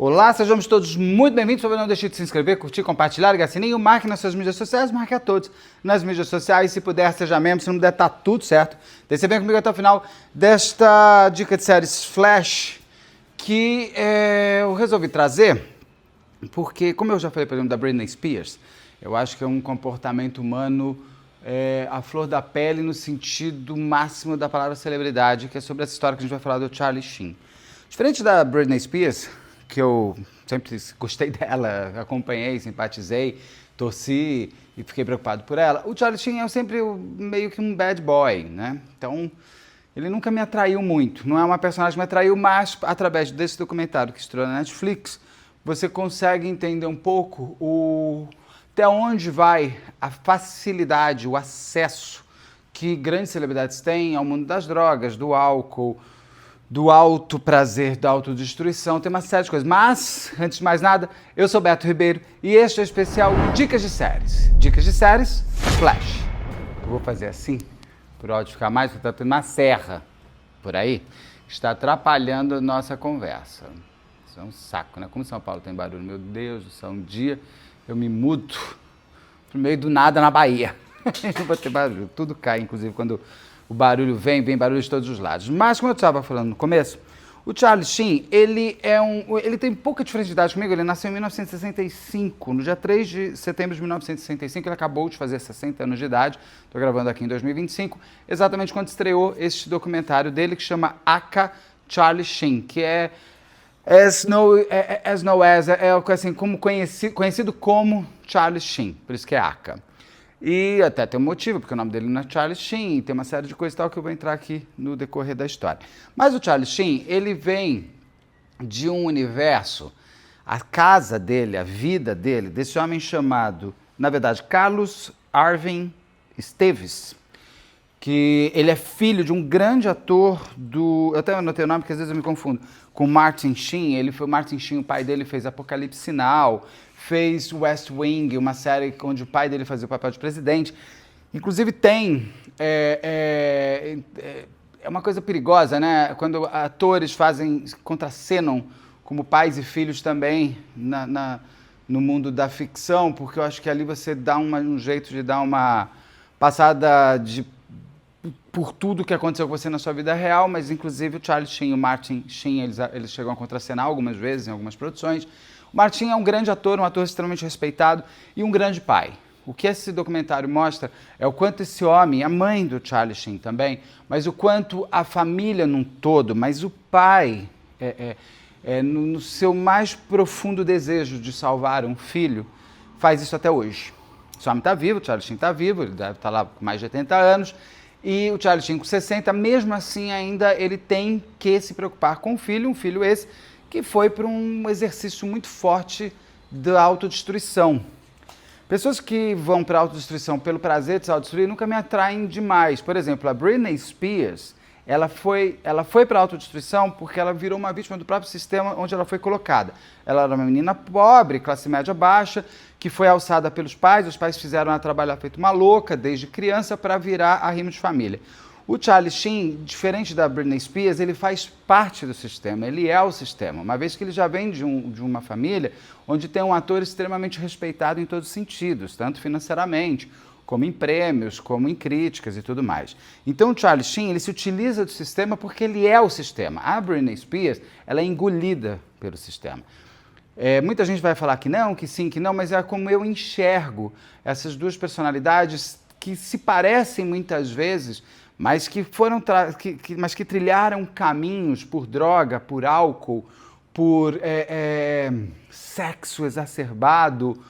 Olá, sejamos todos muito bem-vindos. Por favor, não deixe de se inscrever, curtir, compartilhar, ligar sininho, marque nas suas mídias sociais, marque a todos nas mídias sociais. Se puder, seja membro, se não puder, tá tudo certo. Deixe bem comigo até o final desta dica de séries Flash, que eu resolvi trazer, porque, como eu já falei, por exemplo, da Britney Spears, eu acho que é um comportamento humano à flor da pele no sentido máximo da palavra celebridade, que é sobre essa história que a gente vai falar do Charlie Sheen. Diferente da Britney Spears, que eu sempre gostei dela, acompanhei, simpatizei, torci e fiquei preocupado por ela, o Charlie Sheen é sempre meio que um bad boy, né? Então, ele nunca me atraiu muito. Não é uma personagem que me atraiu, mas através desse documentário que estreou na Netflix, você consegue entender um pouco até onde vai a facilidade, o acesso que grandes celebridades têm ao mundo das drogas, do álcool, do alto prazer, da autodestruição, tem uma série de coisas. Mas, antes de mais nada, eu sou Beto Ribeiro e este é o especial Dicas de Séries. Dicas de Séries, Flash. Eu vou fazer assim, por áudio ficar mais, porque está tendo uma serra por aí, que está atrapalhando a nossa conversa. Isso é um saco, né? Como São Paulo tem barulho, meu Deus do céu, um dia eu me mudo pro meio do nada na Bahia. Não vou ter barulho, tudo cai, inclusive quando o barulho vem barulho de todos os lados. Mas, como eu estava falando no começo, o Charlie Sheen, ele tem pouca diferença de idade comigo. Ele nasceu em 1965, no dia 3 de setembro de 1965, ele acabou de fazer 60 anos de idade, estou gravando aqui em 2025, exatamente quando estreou este documentário dele, que chama Aka Charlie Sheen, que é assim, como conhecido como Charlie Sheen, por isso que é Aka. E até tem um motivo, porque o nome dele não é Charlie Sheen, tem uma série de coisas e tal que eu vou entrar aqui no decorrer da história. Mas o Charlie Sheen, ele vem de um universo, a casa dele, a vida dele, desse homem chamado, na verdade, Carlos Arvin Esteves, que ele é filho de um grande ator eu até anotei o nome, porque às vezes eu me confundo, com Martin Sheen. Martin Sheen, o pai dele fez Apocalipse Sinal, fez West Wing, uma série onde o pai dele fazia o papel de presidente. Inclusive tem, é uma coisa perigosa, né? Quando atores contracenam como pais e filhos também no mundo da ficção, porque eu acho que ali você dá um jeito de dar uma passada por tudo que aconteceu com você na sua vida real, mas inclusive o Charlie Sheen e o Martin Sheen, eles chegam a contracenar algumas vezes em algumas produções. O Martin é um grande ator, um ator extremamente respeitado e um grande pai. O que esse documentário mostra é o quanto esse homem, a mãe do Charlie Sheen também, mas o quanto a família num todo, mas o pai, no seu mais profundo desejo de salvar um filho, faz isso até hoje. Esse homem está vivo, o Charlie Sheen está vivo, ele deve estar lá com mais de 80 anos, e o Charlie Sheen com 60, mesmo assim ainda ele tem que se preocupar com o filho, um filho esse que foi para um exercício muito forte da autodestruição. Pessoas que vão para a autodestruição pelo prazer de se autodestruir nunca me atraem demais. Por exemplo, a Britney Spears, ela foi para a autodestruição porque ela virou uma vítima do próprio sistema onde ela foi colocada. Ela era uma menina pobre, classe média baixa, que foi alçada pelos pais. Os pais fizeram ela trabalhar feito uma louca desde criança para virar arrimo de família. O Charlie Sheen, diferente da Britney Spears, ele faz parte do sistema, ele é o sistema, uma vez que ele já vem de uma família onde tem um ator extremamente respeitado em todos os sentidos, tanto financeiramente, como em prêmios, como em críticas e tudo mais. Então o Charlie Sheen, ele se utiliza do sistema porque ele é o sistema. A Britney Spears, ela é engolida pelo sistema. Muita gente vai falar que não, que sim, que não, mas é como eu enxergo essas duas personalidades que se parecem muitas vezes, mas que trilharam caminhos por droga, por álcool, por sexo exacerbado.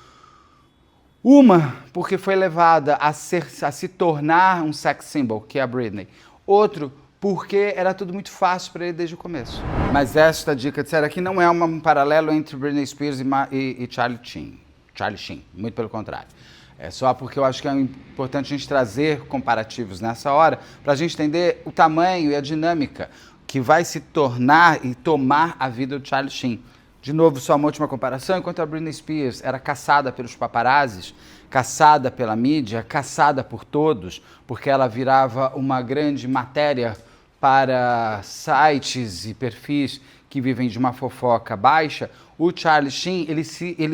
Uma, porque foi levada a se tornar um sex symbol, que é a Britney. Outro, porque era tudo muito fácil para ele desde o começo. Mas esta dica de série aqui não é um paralelo entre Britney Spears e Charlie Sheen, muito pelo contrário. É só porque eu acho que é importante a gente trazer comparativos nessa hora, para a gente entender o tamanho e a dinâmica que vai se tornar e tomar a vida do Charlie Sheen. De novo, só uma última comparação, enquanto a Britney Spears era caçada pelos paparazzis, caçada pela mídia, caçada por todos, porque ela virava uma grande matéria para sites e perfis que vivem de uma fofoca baixa, o Charlie Sheen, ele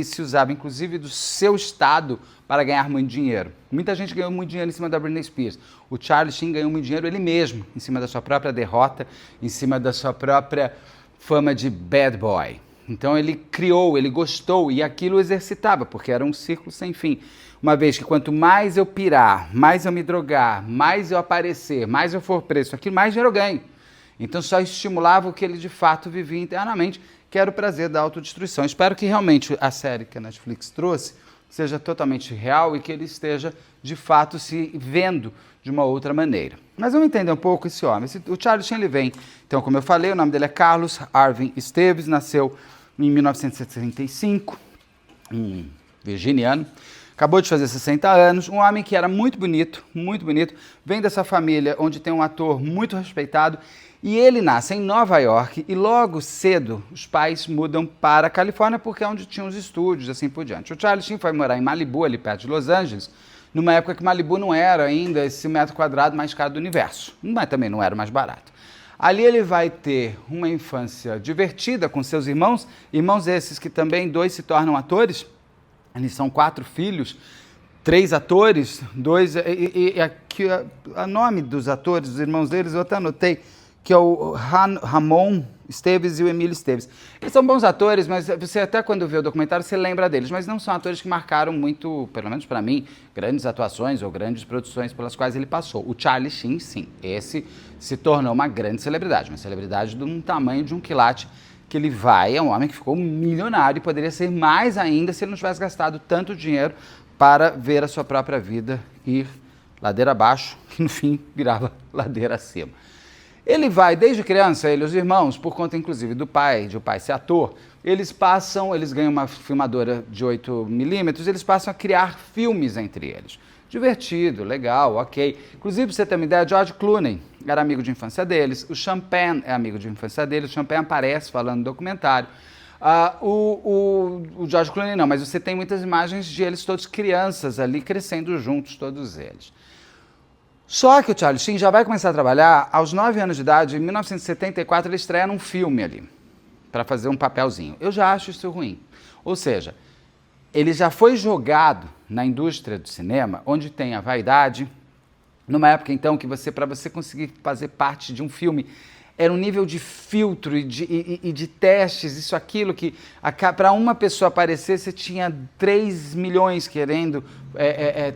se usava, inclusive, do seu estado para ganhar muito dinheiro. Muita gente ganhou muito dinheiro em cima da Britney Spears. O Charlie Sheen ganhou muito dinheiro ele mesmo, em cima da sua própria derrota, em cima da sua própria fama de bad boy. Então ele criou, ele gostou e aquilo o exercitava, porque era um círculo sem fim. Uma vez que quanto mais eu pirar, mais eu me drogar, mais eu aparecer, mais eu for preso, aquilo mais dinheiro eu ganho. Então só estimulava o que ele de fato vivia internamente, que era o prazer da autodestruição. Espero que realmente a série que a Netflix trouxe seja totalmente real e que ele esteja de fato se vendo de uma outra maneira. Mas vamos entender um pouco esse homem. O Charlie Sheen, ele vem, então como eu falei, o nome dele é Carlos Arvin Esteves, nasceu em 1975, virginiano. Acabou de fazer 60 anos, um homem que era muito bonito, vem dessa família onde tem um ator muito respeitado, e ele nasce em Nova York e logo cedo os pais mudam para a Califórnia porque é onde tinham os estúdios e assim por diante. O Charlie Sheen foi morar em Malibu, ali perto de Los Angeles, numa época que Malibu não era ainda esse metro quadrado mais caro do universo, mas também não era o mais barato. Ali ele vai ter uma infância divertida com seus irmãos esses que também 2 se tornam atores. Eles são 4 filhos, 3 atores, 2... E aqui o nome dos atores, dos irmãos deles, eu até anotei, que é o Ramon Esteves e o Emílio Esteves. Eles são bons atores, mas você até quando vê o documentário, você lembra deles, mas não são atores que marcaram muito, pelo menos para mim, grandes atuações ou grandes produções pelas quais ele passou. O Charlie Sheen, sim, esse se tornou uma grande celebridade, uma celebridade de um tamanho de um quilate, que ele é um homem que ficou milionário e poderia ser mais ainda se ele não tivesse gastado tanto dinheiro para ver a sua própria vida ir ladeira abaixo, que no fim virava ladeira acima. Ele vai, desde criança, ele e os irmãos, por conta inclusive de o pai ser ator, eles ganham uma filmadora de 8mm, eles passam a criar filmes entre eles. Divertido, legal, ok. Inclusive, pra você ter uma ideia, George Clooney era amigo de infância deles, o Sean Penn é amigo de infância deles, o Sean Penn aparece falando no documentário. O George Clooney não, mas você tem muitas imagens de eles todos crianças ali, crescendo juntos, todos eles. Só que o Charlie Sheen já vai começar a trabalhar aos 9 anos de idade, em 1974 ele estreia num filme ali, para fazer um papelzinho. Eu já acho isso ruim. Ou seja, ele já foi jogado na indústria do cinema, onde tem a vaidade, numa época então que para você conseguir fazer parte de um filme, era um nível de filtro e de testes, isso, aquilo, que para uma pessoa aparecer, você tinha 3 milhões querendo,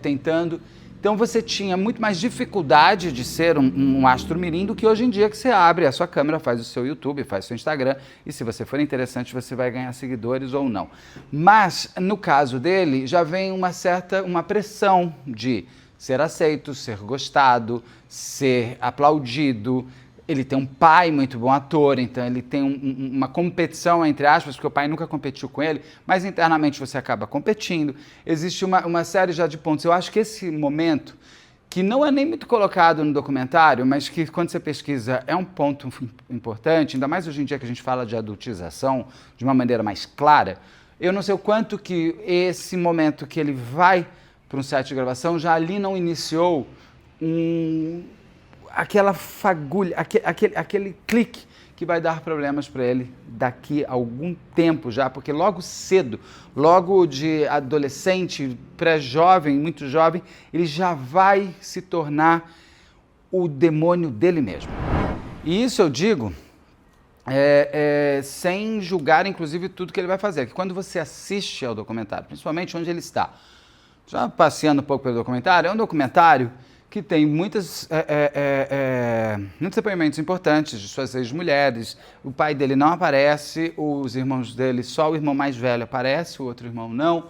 tentando. Então você tinha muito mais dificuldade de ser um astro mirim do que hoje em dia, que você abre a sua câmera, faz o seu YouTube, faz o seu Instagram, e se você for interessante, você vai ganhar seguidores ou não. Mas, no caso dele, já vem uma pressão de ser aceito, ser gostado, ser aplaudido. Ele tem um pai muito bom ator, então ele tem uma competição, entre aspas, porque o pai nunca competiu com ele, mas internamente você acaba competindo. Existe uma série já de pontos. Eu acho que esse momento, que não é nem muito colocado no documentário, mas que quando você pesquisa é um ponto importante, ainda mais hoje em dia que a gente fala de adultização de uma maneira mais clara, eu não sei o quanto que esse momento que ele vai para um set de gravação já ali não iniciou aquela fagulha, aquele clique que vai dar problemas para ele daqui a algum tempo já, porque logo cedo, logo de adolescente, pré-jovem, muito jovem, ele já vai se tornar o demônio dele mesmo. E isso eu digo sem julgar, inclusive, tudo que ele vai fazer. Que quando você assiste ao documentário, principalmente onde ele está, já passeando um pouco pelo documentário, é um documentário que tem muitos depoimentos importantes de suas ex-mulheres. O pai dele não aparece, os irmãos dele, só o irmão mais velho aparece, o outro irmão não.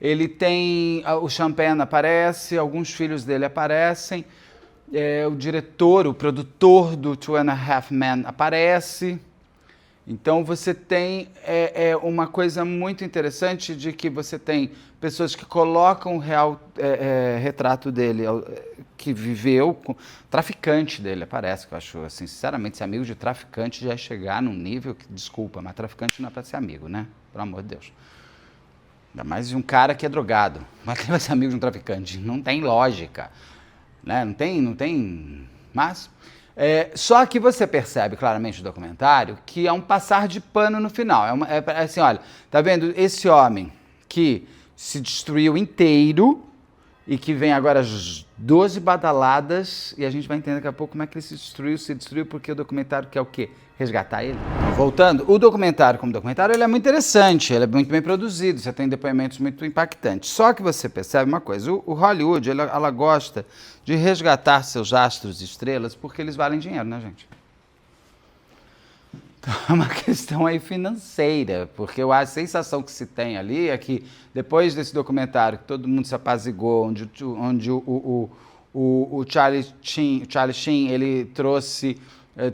Ele tem, o Sean Penn aparece, alguns filhos dele aparecem, o diretor, o produtor do Two and a Half Men aparece. Então você tem uma coisa muito interessante de que você tem pessoas que colocam o real retrato dele, que viveu, traficante dele aparece, que eu acho, assim, sinceramente, ser amigo de traficante já é chegar num nível que, desculpa, mas traficante não é para ser amigo, né? Pelo amor de Deus. Ainda mais de um cara que é drogado. Mas quem vai ser amigo de um traficante? Não tem lógica, né? Não tem, mas... Só que você percebe claramente no documentário que é um passar de pano no final. É assim, olha, tá vendo esse homem que se destruiu inteiro e que vem agora as 12 badaladas e a gente vai entender daqui a pouco como é que ele se destruiu porque o documentário quer o quê? Resgatar ele. Voltando, o documentário como documentário, ele é muito interessante, ele é muito bem produzido, você tem depoimentos muito impactantes. Só que você percebe uma coisa, o Hollywood, ela gosta de resgatar seus astros e estrelas porque eles valem dinheiro, né, gente? Então, é uma questão aí financeira, porque a sensação que se tem ali é que depois desse documentário que todo mundo se apazigou, onde o Charlie Sheen, ele trouxe,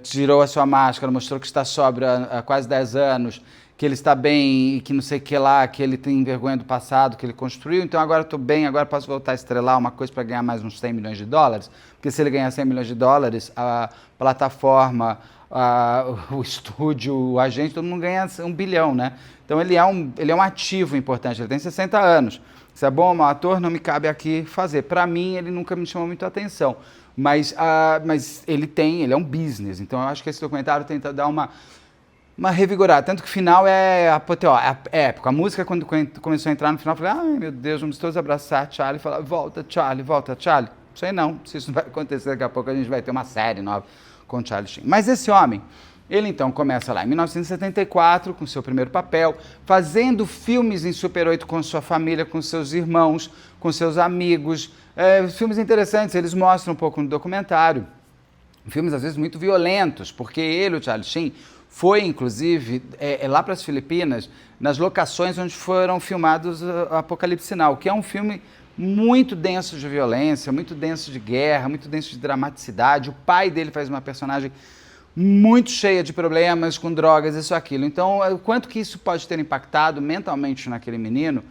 tirou a sua máscara, mostrou que está sóbrio há quase 10 anos, que ele está bem e que não sei o que lá, que ele tem vergonha do passado, que ele construiu, então agora estou bem, agora posso voltar a estrelar uma coisa para ganhar mais uns 100 milhões de dólares, porque se ele ganhar 100 milhões de dólares, a plataforma, o estúdio, o agente, todo mundo ganha 1 bilhão, né? Então ele é um ativo importante, ele tem 60 anos. Se é bom ou mau ator, não me cabe aqui fazer. Para mim, ele nunca me chamou muito a atenção. Mas ele é um business, então eu acho que esse documentário tenta dar uma revigorada. Tanto que o final é épico. A música, quando começou a entrar no final, eu falei, ai meu Deus, vamos todos abraçar Charlie e falar, volta Charlie, volta Charlie. Não sei não, se isso não vai acontecer daqui a pouco, a gente vai ter uma série nova com Charlie Sheen. Mas esse homem, ele então começa lá em 1974, com seu primeiro papel, fazendo filmes em Super 8 com sua família, com seus irmãos, com seus amigos. Filmes interessantes, eles mostram um pouco no documentário. Filmes, às vezes, muito violentos, porque ele, o Charlie Sheen, foi, inclusive, lá para as Filipinas, nas locações onde foram filmados Apocalipse Sinal, que é um filme muito denso de violência, muito denso de guerra, muito denso de dramaticidade. O pai dele faz uma personagem muito cheia de problemas com drogas, isso, aquilo. Então, o quanto que isso pode ter impactado mentalmente naquele menino,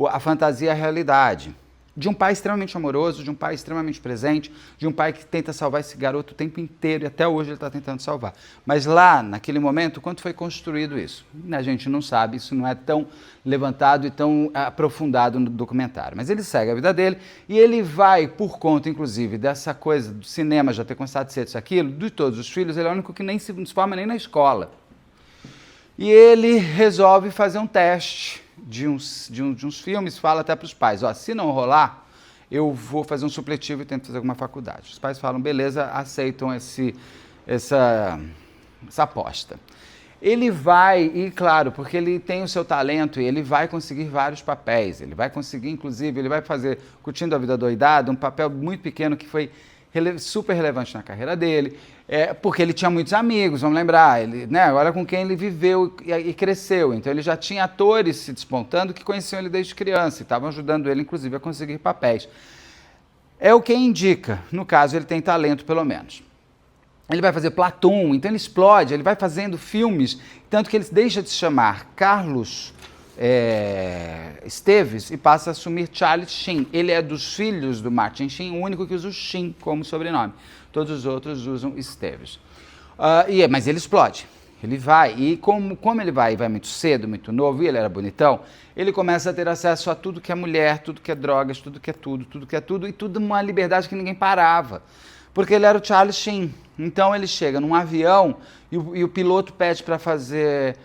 a fantasia e a realidade. De um pai extremamente amoroso, de um pai extremamente presente, de um pai que tenta salvar esse garoto o tempo inteiro e até hoje ele está tentando salvar. Mas lá, naquele momento, quanto foi construído isso? A gente não sabe, isso não é tão levantado e tão aprofundado no documentário. Mas ele segue a vida dele e ele vai, por conta, inclusive, dessa coisa do cinema já ter começado a ser isso, aquilo, de todos os filhos, ele é o único que nem se forma nem na escola. E ele resolve fazer um teste de uns filmes, fala até para os pais, se não rolar, eu vou fazer um supletivo e tento fazer alguma faculdade. Os pais falam, beleza, aceitam essa aposta. Ele vai, e claro, porque ele tem o seu talento e ele vai conseguir vários papéis, ele vai conseguir, inclusive, ele vai fazer, Curtindo a Vida Doidada, um papel muito pequeno que foi super relevante na carreira dele, porque ele tinha muitos amigos, vamos lembrar, ele, né, agora com quem ele viveu e cresceu, então ele já tinha atores se despontando que conheciam ele desde criança e estavam ajudando ele, inclusive, a conseguir papéis. É o que indica, no caso, ele tem talento, pelo menos. Ele vai fazer Platoon, então ele explode, ele vai fazendo filmes, tanto que ele deixa de se chamar Carlos Esteves e passa a assumir Charlie Sheen. Ele é dos filhos do Martin Sheen, o único que usa o Sheen como sobrenome. Todos os outros usam Esteves. Mas ele explode. Ele vai, e como ele vai muito cedo, muito novo, e ele era bonitão, ele começa a ter acesso a tudo que é mulher, tudo que é drogas, tudo que é tudo, e tudo uma liberdade que ninguém parava. Porque ele era o Charlie Sheen. Então ele chega num avião e o piloto pede para fazer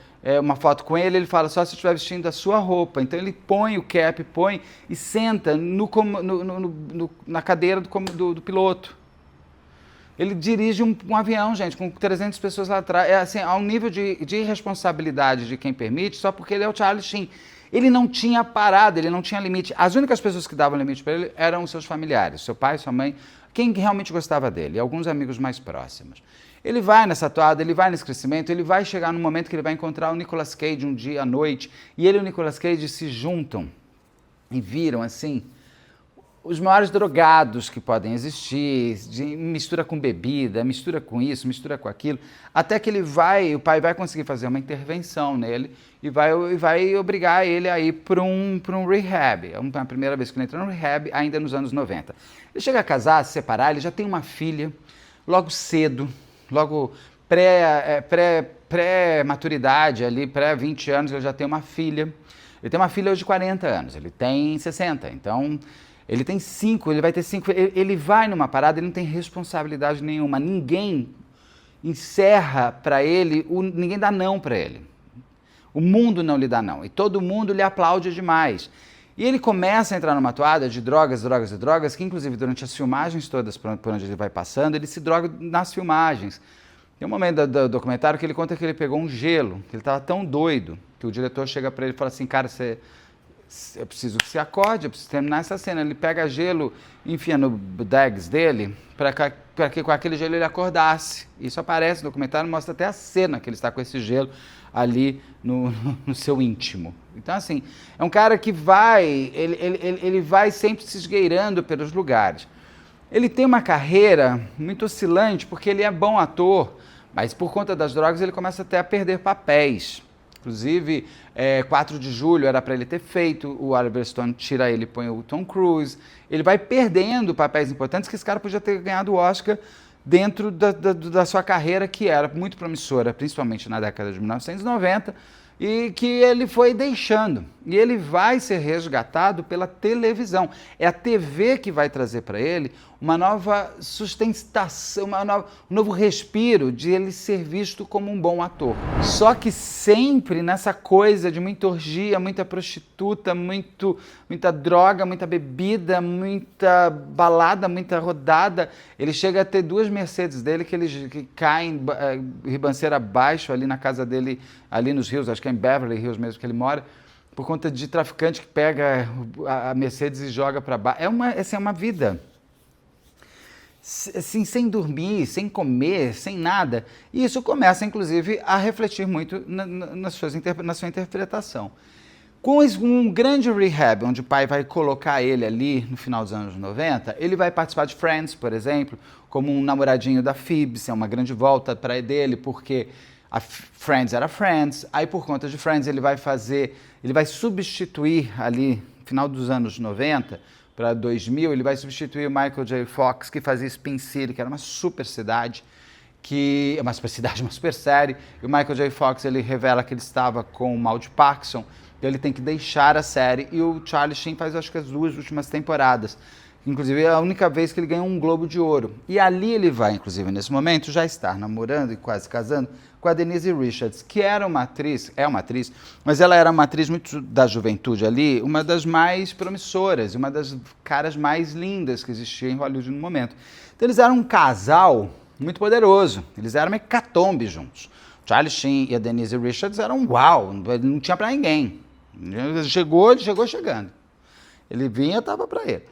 uma foto com ele, ele fala, só se estiver vestindo a sua roupa. Então ele põe o cap, e senta na cadeira do piloto. Ele dirige um avião, gente, com 300 pessoas lá atrás. Assim, há um nível de irresponsabilidade de quem permite, só porque ele é o Charlie Sheen. Ele não tinha parada, ele não tinha limite. As únicas pessoas que davam limite para ele eram os seus familiares, seu pai, sua mãe, quem realmente gostava dele, e alguns amigos mais próximos. Ele vai nessa toada, ele vai nesse crescimento, ele vai chegar num momento que ele vai encontrar o Nicolas Cage um dia à noite, e ele e o Nicolas Cage se juntam e viram, assim, os maiores drogados que podem existir, mistura com bebida, mistura com isso, mistura com aquilo, até que o pai vai conseguir fazer uma intervenção nele e vai obrigar ele a ir para um rehab. É a primeira vez que ele entra no rehab, ainda nos anos 90. Ele chega a casar, a se separar, ele já tem uma filha, logo cedo, logo pré-maturidade ali, pré-20 anos, ele já tem uma filha. Ele tem uma filha hoje de 40 anos, ele tem 60, então ele tem 5, ele vai ter 5, ele vai numa parada, ele não tem responsabilidade nenhuma, ninguém encerra para ele, ninguém dá não para ele. O mundo não lhe dá não. E todo mundo lhe aplaude demais. E ele começa a entrar numa toada de drogas, drogas e drogas, que inclusive durante as filmagens todas por onde ele vai passando, ele se droga nas filmagens. Tem um momento do documentário que ele conta que ele pegou um gelo, que ele estava tão doido, que o diretor chega para ele e fala assim, cara, eu preciso que você acorde, eu preciso terminar essa cena. Ele pega gelo, enfia no dags dele, para que com aquele gelo ele acordasse. Isso aparece no documentário, mostra até a cena que ele está com esse gelo ali no seu íntimo. Então, assim, é um cara que ele vai sempre se esgueirando pelos lugares. Ele tem uma carreira muito oscilante, porque ele é bom ator, mas por conta das drogas ele começa até a perder papéis. Inclusive, 4 de julho era para ele ter feito, o Oliver Stone tira ele e põe o Tom Cruise. Ele vai perdendo papéis importantes que esse cara podia ter ganhado o Oscar dentro da sua carreira, que era muito promissora, principalmente na década de 1990, e que ele foi deixando. E ele vai ser resgatado pela televisão. É a TV que vai trazer para ele uma nova sustentação, um novo respiro de ele ser visto como um bom ator. Só que sempre nessa coisa de muita orgia, muita prostituta, muita droga, muita bebida, muita balada, muita rodada. Ele chega a ter 2 Mercedes dele que caem ribanceira abaixo ali na casa dele, ali nos Rios, acho que é em Beverly Hills mesmo que ele mora, por conta de traficante que pega a Mercedes e joga para baixo. É uma vida assim, sem dormir, sem comer, sem nada. E isso começa, inclusive, a refletir muito na sua interpretação. Com um grande rehab, onde o pai vai colocar ele ali no final dos anos 90, ele vai participar de Friends, por exemplo, como um namoradinho da Phoebe, é uma grande volta para dele, porque a Friends era Friends. Aí, por conta de Friends, ele vai substituir ali, no final dos anos 90, para 2000, ele vai substituir o Michael J. Fox, que fazia Spin City, que era uma super cidade, uma super série, e o Michael J. Fox, ele revela que ele estava com o mal de Parkinson, então ele tem que deixar a série, e o Charlie Sheen faz, acho que as 2 últimas temporadas, inclusive é a única vez que ele ganha um Globo de Ouro. E ali ele vai, inclusive, nesse momento, já estar namorando e quase casando com a Denise Richards, que é uma atriz, mas ela era uma atriz muito da juventude ali, uma das mais promissoras, uma das caras mais lindas que existia em Hollywood no momento. Então eles eram um casal muito poderoso, eles eram uma hecatombe juntos. Charlie Sheen e a Denise Richards eram uau, não tinha pra ninguém. Ele chegou chegando. Ele vinha, tava pra ele.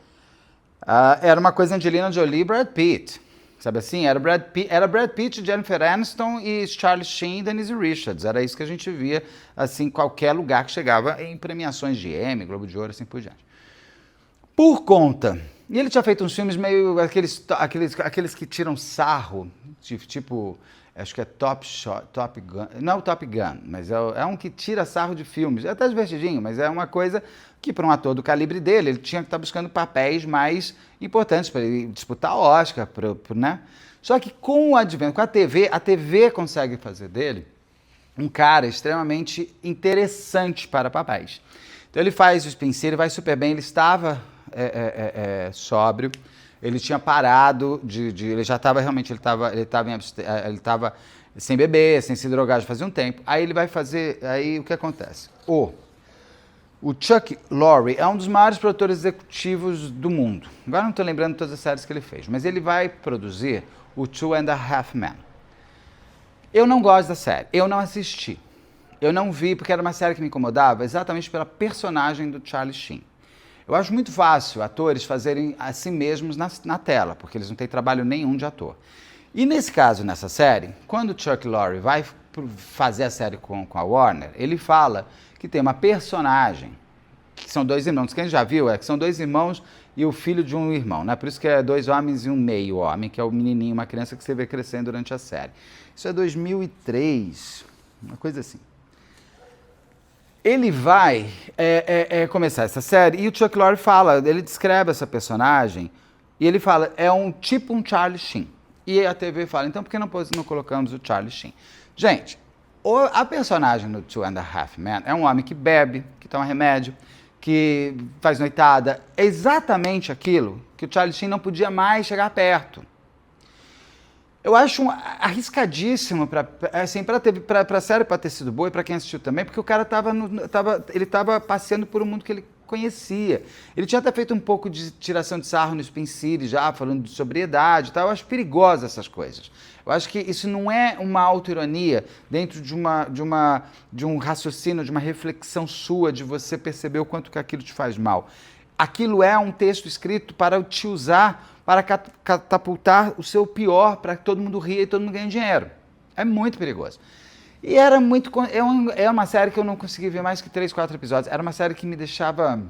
Era uma coisa Angelina Jolie e Brad Pitt. Sabe assim? Era Brad Pitt, Jennifer Aniston e Charlie Sheen e Denise Richards. Era isso que a gente via assim, em qualquer lugar que chegava em premiações de Emmy, Globo de Ouro, assim por diante. Por conta... E ele tinha feito uns filmes meio... Aqueles que tiram sarro, tipo... Acho que é Top Gun. Não Top Gun, mas é um que tira sarro de filmes. É até divertidinho, mas é uma coisa que para um ator do calibre dele, ele tinha que estar buscando papéis mais importantes para ele disputar Oscar, né? Só que com o advento, com a TV consegue fazer dele um cara extremamente interessante para papéis. Então ele faz o Spin City, vai super bem, ele estava sóbrio, ele tinha parado ele já estava realmente, ele estava sem beber, sem se drogar já fazia um tempo. Aí ele vai fazer, aí o que acontece? O Chuck Lorre é um dos maiores produtores executivos do mundo. Agora não estou lembrando todas as séries que ele fez, mas ele vai produzir o Two and a Half Men. Eu não gosto da série, eu não assisti. Eu não vi porque era uma série que me incomodava exatamente pela personagem do Charlie Sheen. Eu acho muito fácil atores fazerem a si mesmos na tela, porque eles não têm trabalho nenhum de ator. E nesse caso, nessa série, quando o Chuck Lorre vai fazer a série com a Warner, ele fala que tem uma personagem, que são 2 irmãos. Quem já viu que são 2 irmãos e o filho de um irmão, né? Por isso que é 2 homens e um meio homem, que é o menininho, uma criança que você vê crescendo durante a série. Isso é 2003, uma coisa assim. Ele vai começar essa série e o Chuck Lorre fala, ele descreve essa personagem e ele fala, é um Charlie Sheen. E a TV fala, então por que não colocamos o Charlie Sheen? Gente, a personagem no Two and a Half Men é um homem que bebe, que toma remédio, que faz noitada. É exatamente aquilo que o Charlie Sheen não podia mais chegar perto. Eu acho arriscadíssimo para assim, a série para ter sido boa e para quem assistiu também, porque o cara ele estava passeando por um mundo que ele conhecia. Ele tinha até feito um pouco de tiração de sarro no Spin City, já falando de sobriedade e tal. Eu acho perigosa essas coisas. Eu acho que isso não é uma autoironia dentro de um raciocínio, de uma reflexão sua, de você perceber o quanto que aquilo te faz mal. Aquilo é um texto escrito para te usar, para catapultar o seu pior, para que todo mundo ria e todo mundo ganhe dinheiro. É muito perigoso. E era muito... É uma série que eu não consegui ver mais que 3, 4 episódios. Era uma série que me deixava...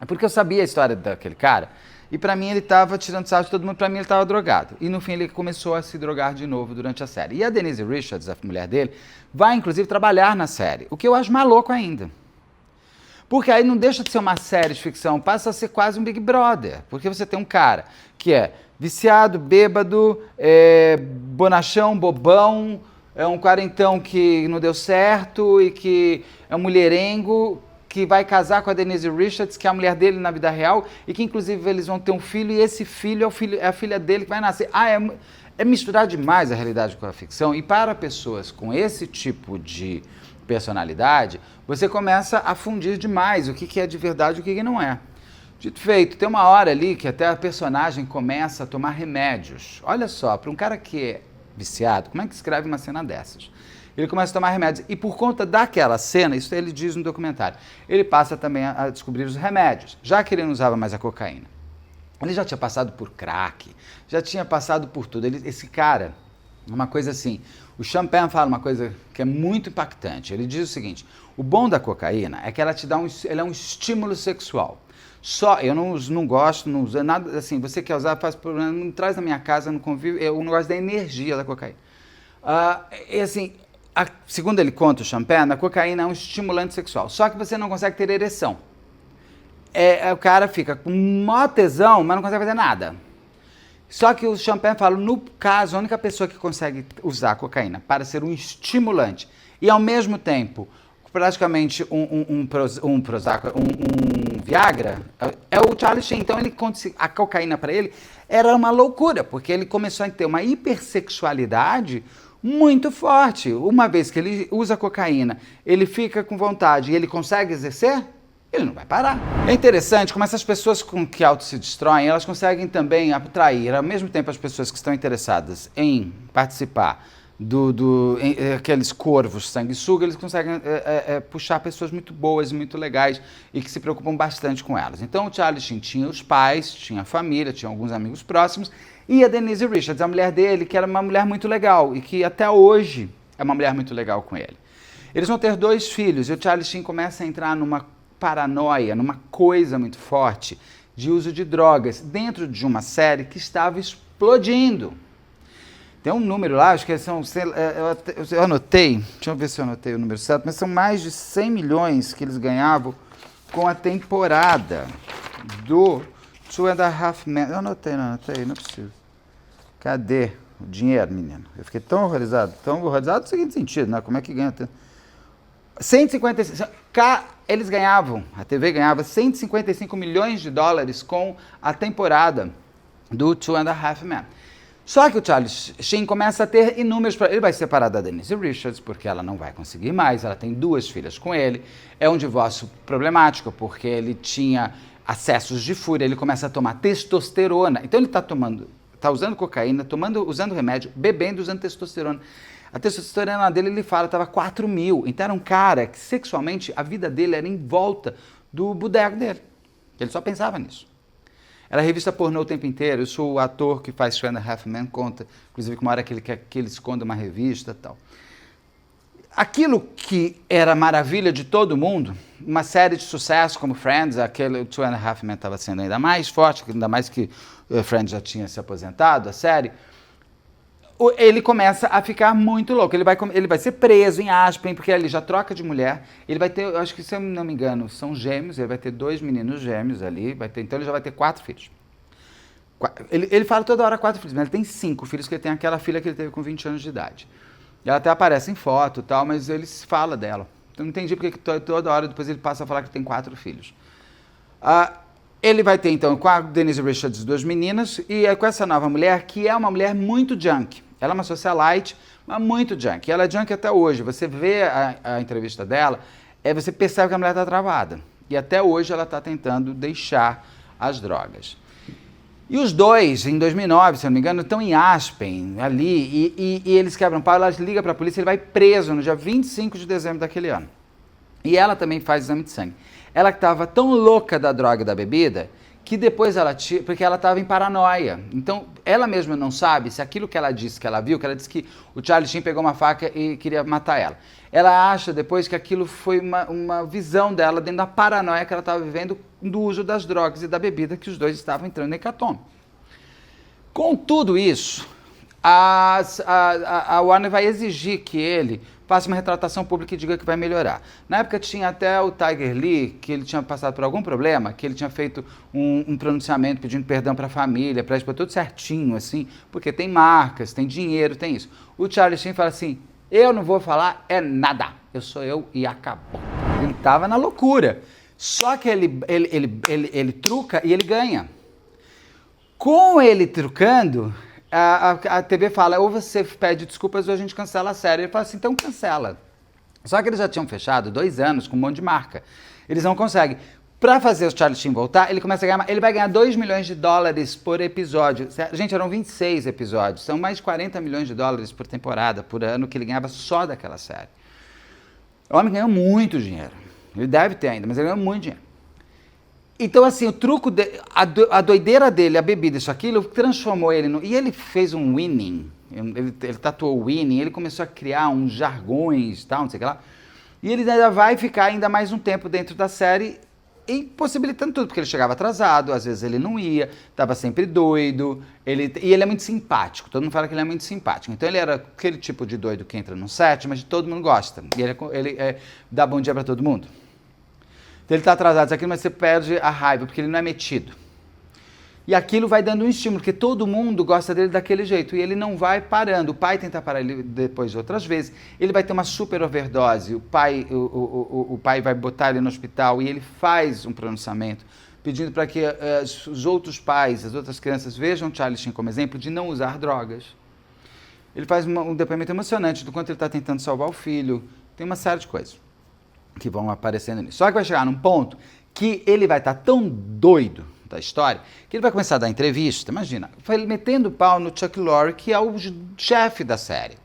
Porque eu sabia a história daquele cara, e pra mim ele tava tirando sarro de todo mundo, pra mim ele tava drogado. E no fim ele começou a se drogar de novo durante a série. E a Denise Richards, a mulher dele, vai inclusive trabalhar na série, o que eu acho maluco ainda. Porque aí não deixa de ser uma série de ficção, passa a ser quase um Big Brother. Porque você tem um cara que é viciado, bêbado, bonachão, bobão, é um quarentão que não deu certo e que é um mulherengo, que vai casar com a Denise Richards, que é a mulher dele na vida real, e que inclusive eles vão ter um filho, e esse filho é a filha dele que vai nascer. É misturar demais a realidade com a ficção, e para pessoas com esse tipo de personalidade, você começa a fundir demais o que é de verdade e o que não é. Dito feito, tem uma hora ali que até a personagem começa a tomar remédios. Olha só, para um cara que é viciado, como é que escreve uma cena dessas? Ele começa a tomar remédios, e por conta daquela cena, isso ele diz no documentário, ele passa também a descobrir os remédios, já que ele não usava mais a cocaína. Ele já tinha passado por crack, já tinha passado por tudo. Esse cara, uma coisa assim, o Champagne fala uma coisa que é muito impactante. Ele diz o seguinte: o bom da cocaína é que ela te dá ela é um estímulo sexual. Só, eu não gosto, não uso nada, assim, você quer usar, faz problema, não traz na minha casa, não convive, eu não gosto da energia da cocaína. E assim, segundo ele conta, o Champagne, a cocaína é um estimulante sexual, só que você não consegue ter ereção. O cara fica com maior tesão, mas não consegue fazer nada. Só que o Champagne fala, no caso, a única pessoa que consegue usar a cocaína para ser um estimulante e, ao mesmo tempo, praticamente um Viagra, é o Charlie Sheen. Então, a cocaína para ele era uma loucura, porque ele começou a ter uma hipersexualidade muito forte. Uma vez que ele usa cocaína, ele fica com vontade e ele consegue exercer, ele não vai parar. É interessante como essas pessoas que auto se destroem, elas conseguem também atrair, ao mesmo tempo, as pessoas que estão interessadas em participar aqueles corvos sanguessuga, eles conseguem puxar pessoas muito boas, muito legais e que se preocupam bastante com elas. Então o Charlie Sheen tinha os pais, tinha a família, tinha alguns amigos próximos, e a Denise Richards, a mulher dele, que era uma mulher muito legal e que até hoje é uma mulher muito legal com ele. Eles vão ter 2 filhos e o Charlie Sheen começa a entrar numa paranoia, numa coisa muito forte de uso de drogas dentro de uma série que estava explodindo. Tem um número lá, acho que são, eu anotei, deixa eu ver se eu anotei o número certo, mas são mais de 100 milhões que eles ganhavam com a temporada do Two and a Half Men. Eu anotei, não é possível. Cadê o dinheiro, menino? Eu fiquei tão horrorizado no seguinte sentido, né? Como é que ganha tanto? 155, eles ganhavam, a TV ganhava 155 milhões de dólares com a temporada do Two and a Half Men. Só que o Charlie Sheen começa a ter inúmeros problemas. Ele vai se separar da Denise Richards, porque ela não vai conseguir mais, ela tem 2 filhas com ele. É um divórcio problemático, porque ele tinha acessos de fúria, ele começa a tomar testosterona. Então ele está usando cocaína, usando remédio, bebendo, usando testosterona. A testosterona dele, ele fala, estava 4.000. Então era um cara que sexualmente a vida dele era em volta do boneco dele. Ele só pensava nisso. Era revista pornô o tempo inteiro. Eu sou o ator que faz Two and a Half Men, conta, inclusive, que uma hora que ele quer que ele esconda uma revista e tal. Aquilo que era maravilha de todo mundo, uma série de sucesso como Friends, aquele Two and a Half Men estava sendo ainda mais forte, ainda mais que Friends já tinha se aposentado, a série. Ele começa a ficar muito louco. Ele vai ser preso em Aspen, porque ele já troca de mulher. Ele vai ter, eu acho que, se eu não me engano, são gêmeos. Ele vai ter 2 meninos gêmeos ali. Então ele já vai ter 4 filhos. Ele fala toda hora 4 filhos, mas ele tem 5 filhos, que ele tem aquela filha que ele teve com 20 anos de idade. E ela até aparece em foto e tal, mas ele fala dela. Eu não entendi porque toda hora depois ele passa a falar que tem 4 filhos. Ele vai ter, então, com a Denise Richards 2 meninas, e com essa nova mulher, que é uma mulher muito junk. Ela é uma socialite, mas muito junkie. Ela é junkie até hoje. Você vê a entrevista dela, você percebe que a mulher está travada. E até hoje ela está tentando deixar as drogas. E os dois, em 2009, se eu não me engano, estão em Aspen, ali, e eles quebram pau, ela liga para a polícia, ele vai preso no dia 25 de dezembro daquele ano. E ela também faz exame de sangue. Ela estava tão louca da droga e da bebida, que depois porque ela estava em paranoia. Então, ela mesma não sabe se aquilo que ela disse que ela viu, que ela disse que o Charlie Sheen pegou uma faca e queria matar ela. Ela acha depois que aquilo foi uma visão dela dentro da paranoia que ela estava vivendo do uso das drogas e da bebida, que os dois estavam entrando em hecatombe. Com tudo isso, a Warner vai exigir que ele faça uma retratação pública e diga que vai melhorar. Na época tinha até o Tiger Lee, que ele tinha passado por algum problema, que ele tinha feito um pronunciamento pedindo perdão para a família, para tudo certinho, assim, porque tem marcas, tem dinheiro, tem isso. O Charlie Sheen fala assim, eu não vou falar nada, eu sou eu e acabou. Ele estava na loucura, só que ele truca e ele ganha. Com ele trucando, a TV fala, ou você pede desculpas ou a gente cancela a série. Ele fala assim, então cancela. Só que eles já tinham fechado 2 anos com um monte de marca. Eles não conseguem. Para fazer o Charlie Sheen voltar, ele começa a ganhar, ele vai ganhar $2 milhões por episódio. Gente, eram 26 episódios, são mais de $40 milhões por temporada, por ano, que ele ganhava só daquela série. O homem ganhou muito dinheiro. Ele deve ter ainda, mas ele ganhou muito dinheiro. Então, assim, o truco, a doideira dele, a bebida, isso, aquilo, transformou ele no... E ele fez um winning, ele tatuou winning, ele começou a criar uns jargões, tal, não sei o que lá. E ele ainda vai ficar ainda mais um tempo dentro da série, impossibilitando tudo, porque ele chegava atrasado, às vezes ele não ia, estava sempre doido, e ele é muito simpático, todo mundo fala que ele é muito simpático. Então ele era aquele tipo de doido que entra no set, mas todo mundo gosta, e ele dá bom dia para todo mundo. Então ele está atrasado, isso aqui, mas você perde a raiva, porque ele não é metido. E aquilo vai dando um estímulo, porque todo mundo gosta dele daquele jeito, e ele não vai parando. O pai tenta parar ele depois outras vezes, ele vai ter uma super overdose, o pai vai botar ele no hospital, e ele faz um pronunciamento, pedindo para que os outros pais, as outras crianças vejam Charlie Sheen como exemplo de não usar drogas. Ele faz um depoimento emocionante do quanto ele está tentando salvar o filho, tem uma série de coisas que vão aparecendo nisso. Só que vai chegar num ponto que ele vai estar tão doido da história, que ele vai começar a dar entrevista, imagina, metendo pau no Chuck Lorre, que é o chefe da série.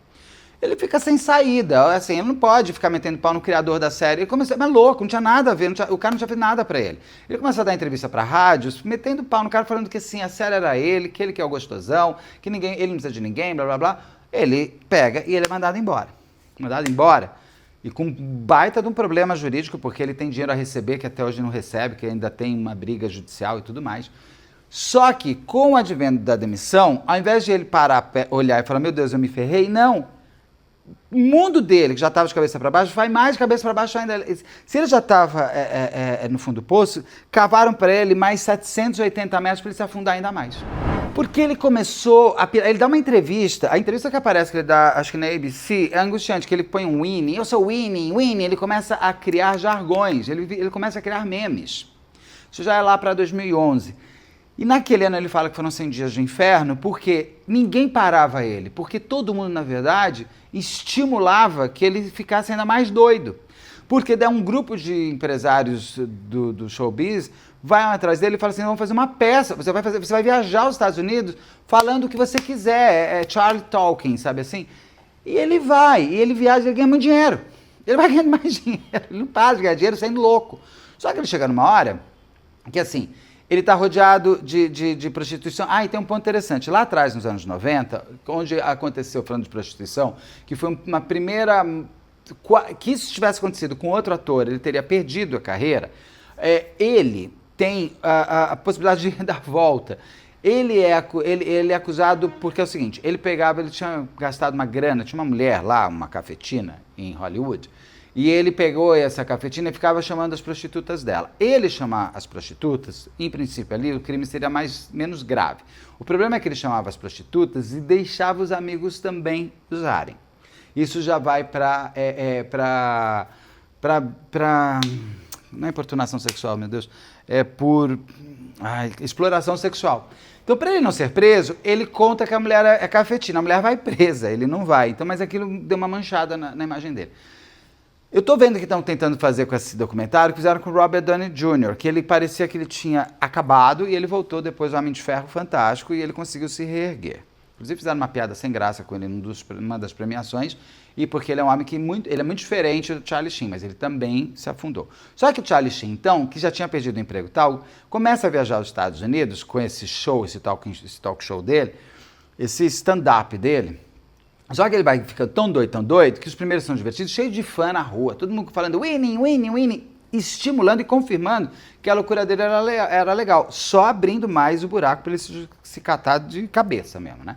Ele fica sem saída, assim, ele não pode ficar metendo pau no criador da série. Ele começa, mas louco, não tinha nada a ver, o cara não tinha feito nada pra ele. Ele começa a dar entrevista pra rádios, metendo pau no cara, falando que assim, a série era ele, que ele que é o gostosão, que ele não precisa de ninguém, blá blá blá. Ele pega e ele é mandado embora. Mandado embora. E com baita de um problema jurídico, porque ele tem dinheiro a receber, que até hoje não recebe, que ainda tem uma briga judicial e tudo mais. Só que, com o advento da demissão, ao invés de ele parar, olhar e falar, meu Deus, eu me ferrei, não. O mundo dele, que já estava de cabeça para baixo, vai mais de cabeça para baixo ainda. Se ele já estava no fundo do poço, cavaram para ele mais 780 metros para ele se afundar ainda mais. Porque ele começou ele dá uma entrevista, a entrevista que aparece, que ele dá, acho que na ABC, é angustiante, que ele põe um Winnie, eu sou Winnie, ele começa a criar jargões, ele começa a criar memes. Isso já é lá para 2011. E naquele ano ele fala que foram 100 dias de inferno, porque ninguém parava ele, porque todo mundo, na verdade, estimulava que ele ficasse ainda mais doido. Porque daí um grupo de empresários do showbiz vai atrás dele e fala assim, vamos fazer uma peça, você vai viajar aos Estados Unidos falando o que você quiser, é Charlie Talking, sabe assim? E ele vai, e ele viaja, ele ganha muito dinheiro. Ele vai ganhando mais dinheiro, ele não para de ganhar dinheiro sendo louco. Só que ele chega numa hora que assim, ele está rodeado de prostituição. Ah, e tem um ponto interessante. Lá atrás, nos anos 90, onde aconteceu, falando de prostituição, que foi uma primeira... que isso tivesse acontecido com outro ator, ele teria perdido a carreira, ele tem a possibilidade de dar volta. Ele é acusado porque é o seguinte, ele tinha gastado uma grana, tinha uma mulher lá, uma cafetina em Hollywood, e ele pegou essa cafetina e ficava chamando as prostitutas dela. Ele chamar as prostitutas, em princípio ali, o crime seria menos grave. O problema é que ele chamava as prostitutas e deixava os amigos também usarem. Isso já vai para não é importunação sexual, meu Deus, é por exploração sexual. Então, para ele não ser preso, ele conta que a mulher é cafetina, a mulher vai presa, ele não vai. Então, mas aquilo deu uma manchada na imagem dele. Eu tô vendo que estão tentando fazer com esse documentário, que fizeram com o Robert Downey Jr., que ele parecia que ele tinha acabado e ele voltou depois do Homem de Ferro fantástico e ele conseguiu se reerguer. Inclusive fizeram uma piada sem graça com ele numa das premiações, e porque ele é um homem que ele é muito diferente do Charlie Sheen, mas ele também se afundou. Só que o Charlie Sheen, então, que já tinha perdido o emprego e tal, começa a viajar aos Estados Unidos com esse show, esse talk show dele, esse stand-up dele. Só que ele vai ficando tão doido, que os primeiros são divertidos, cheio de fã na rua, todo mundo falando winning, winning, winning, estimulando e confirmando que a loucura dele era legal, só abrindo mais o buraco para ele se catar de cabeça mesmo, né?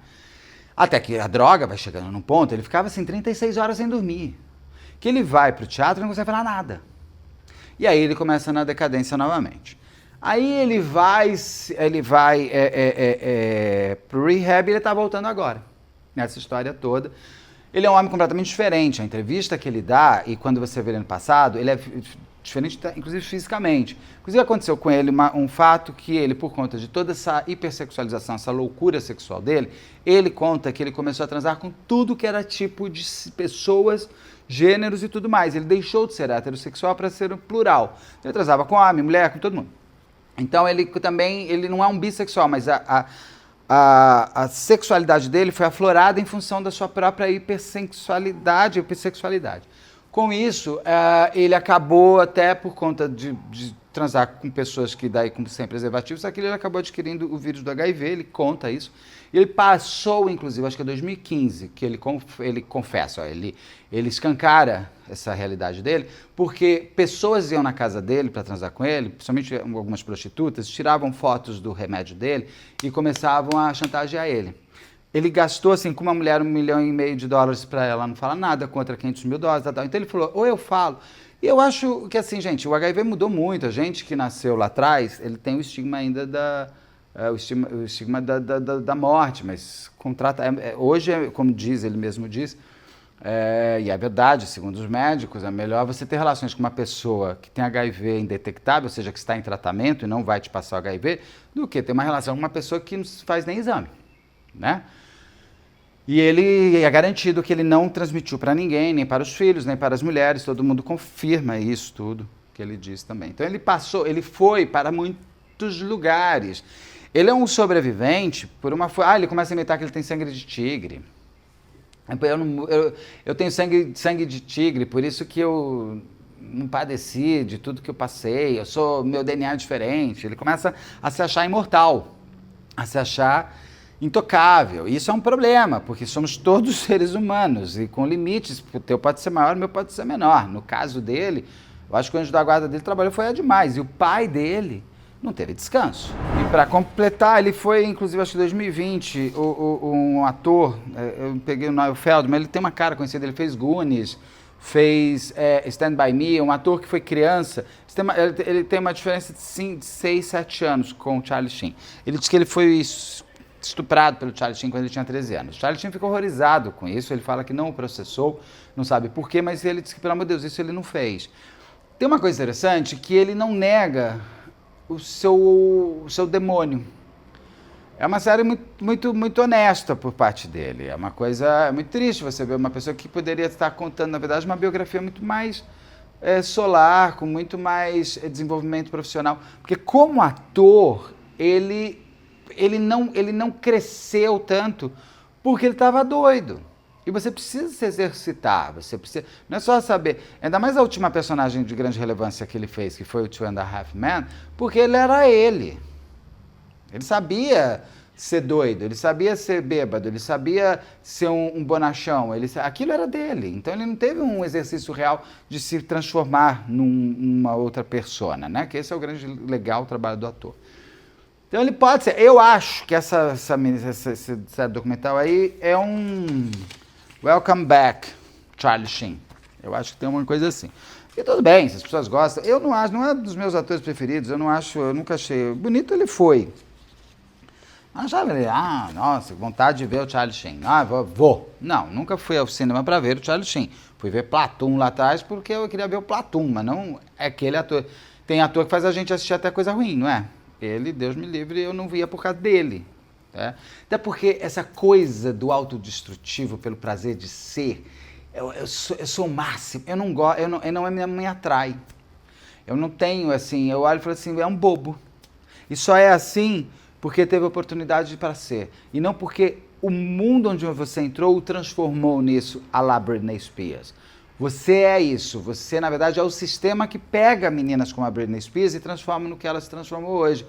Até que a droga vai chegando num ponto, ele ficava assim 36 horas sem dormir, que ele vai pro teatro e não consegue falar nada. E aí ele começa na decadência novamente. Aí ele vai pro rehab e ele tá voltando agora. Nessa história toda. Ele é um homem completamente diferente. A entrevista que ele dá, e quando você vê ele no passado, ele é diferente, inclusive fisicamente. Inclusive aconteceu com ele um fato que ele, por conta de toda essa hipersexualização, essa loucura sexual dele, ele conta que ele começou a transar com tudo que era tipo de pessoas, gêneros e tudo mais. Ele deixou de ser heterossexual para ser um plural. Ele transava com homem, mulher, com todo mundo. Então ele não é um bissexual, mas a sexualidade dele foi aflorada em função da sua própria hipersexualidade. Com isso, ele acabou, até por conta de transar com pessoas que daí sem preservativo, só que ele acabou adquirindo o vírus do HIV, ele conta isso. E ele passou, inclusive, acho que é 2015, que ele confessa, ele escancara essa realidade dele, porque pessoas iam na casa dele para transar com ele, principalmente algumas prostitutas, tiravam fotos do remédio dele e começavam a chantagear ele. Ele gastou, assim, com uma mulher $1,5 milhão para ela não falar nada, contra $500 mil, tal. Então ele falou, ou eu falo. E eu acho que, assim, gente, o HIV mudou muito. A gente que nasceu lá atrás, ele tem o estigma ainda da morte, mas hoje, como ele mesmo diz, e é verdade, segundo os médicos, é melhor você ter relações com uma pessoa que tem HIV indetectável, ou seja, que está em tratamento e não vai te passar o HIV, do que ter uma relação com uma pessoa que não faz nem exame, né? E ele é garantido que ele não transmitiu para ninguém, nem para os filhos, nem para as mulheres, todo mundo confirma isso tudo que ele diz também. Então ele foi para muitos lugares. Ele é um sobrevivente por uma... ele começa a inventar que ele tem sangue de tigre. Eu tenho sangue de tigre, por isso que eu não padeci de tudo que eu passei, meu DNA é diferente. Ele começa a se achar imortal, a se achar intocável. E isso é um problema, porque somos todos seres humanos e com limites. O teu pode ser maior, o meu pode ser menor. No caso dele, eu acho que o anjo da guarda dele trabalhou foi demais. E o pai dele não teve descanso. E para completar, ele foi, inclusive, acho que em 2020, um ator, eu peguei o Niall Feldman, ele tem uma cara conhecida, ele fez Goonies, fez Stand By Me, um ator que foi criança. Ele tem uma diferença de 6, 7 anos com o Charlie Sheen. Ele disse que ele foi estuprado pelo Charlie Sheen quando ele tinha 13 anos. O Charlie Sheen ficou horrorizado com isso, ele fala que não o processou, não sabe por quê, mas ele disse que, pelo amor de Deus, isso ele não fez. Tem uma coisa interessante, que ele não nega o seu demônio. É uma série muito honesta por parte dele. É uma coisa muito triste você ver uma pessoa que poderia estar contando, na verdade, uma biografia muito mais solar, com muito mais desenvolvimento profissional. Porque como ator, ele não cresceu tanto porque ele estava doido. E você precisa se exercitar, não é só saber, ainda mais a última personagem de grande relevância que ele fez, que foi o Two and a Half Men, porque ele era ele. Ele sabia ser doido, ele sabia ser bêbado, ele sabia ser um bonachão, aquilo era dele. Então ele não teve um exercício real de se transformar numa outra persona, né? Que esse é o grande legal trabalho do ator. Então ele pode ser, eu acho que esse documental aí é um Welcome Back, Charlie Sheen. Eu acho que tem uma coisa assim. E tudo bem, se as pessoas gostam. Eu não acho, não é dos meus atores preferidos, eu nunca achei. Bonito ele foi. Ah, já falei, nossa, vontade de ver o Charlie Sheen. Ah, vou. Não, nunca fui ao cinema para ver o Charlie Sheen. Fui ver Platoon lá atrás porque eu queria ver o Platoon, mas não é aquele ator. Tem ator que faz a gente assistir até coisa ruim, não é? Ele, Deus me livre, eu não via por causa dele. Né? Até porque essa coisa do autodestrutivo pelo prazer de ser, eu sou o máximo. Eu não gosto, não me atrai. Eu não tenho, assim, eu olho e falo assim, é um bobo. E só é assim porque teve oportunidade para ser. E não porque o mundo onde você entrou o transformou nisso, a la Britney Spears. Você é isso. Você, na verdade, é o sistema que pega meninas como a Britney Spears e transforma no que ela se transformou hoje.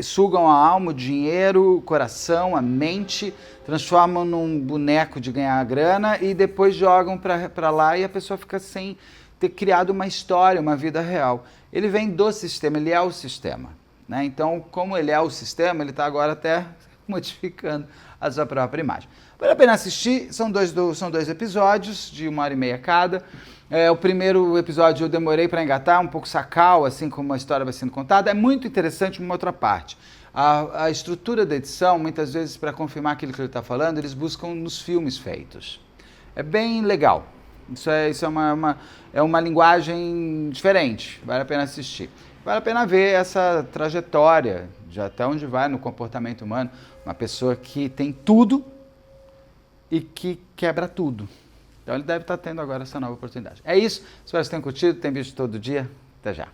Sugam a alma, o dinheiro, o coração, a mente, transformam num boneco de ganhar grana e depois jogam para lá e a pessoa fica sem ter criado uma história, uma vida real. Ele vem do sistema, ele é o sistema. Né? Então, como ele é o sistema, ele está agora até modificando a sua própria imagem. Vale a pena assistir, são dois episódios de 1h30 cada. O primeiro episódio eu demorei para engatar, um pouco sacal, assim como a história vai sendo contada. É muito interessante uma outra parte. A estrutura da edição, muitas vezes, para confirmar aquilo que ele está falando, eles buscam nos filmes feitos. É bem legal. Isso é uma linguagem diferente, vale a pena assistir. Vale a pena ver essa trajetória de até onde vai no comportamento humano. Uma pessoa que tem tudo e que quebra tudo. Então ele deve estar tendo agora essa nova oportunidade. É isso, espero que vocês tenham curtido, tem vídeo todo dia. Até já.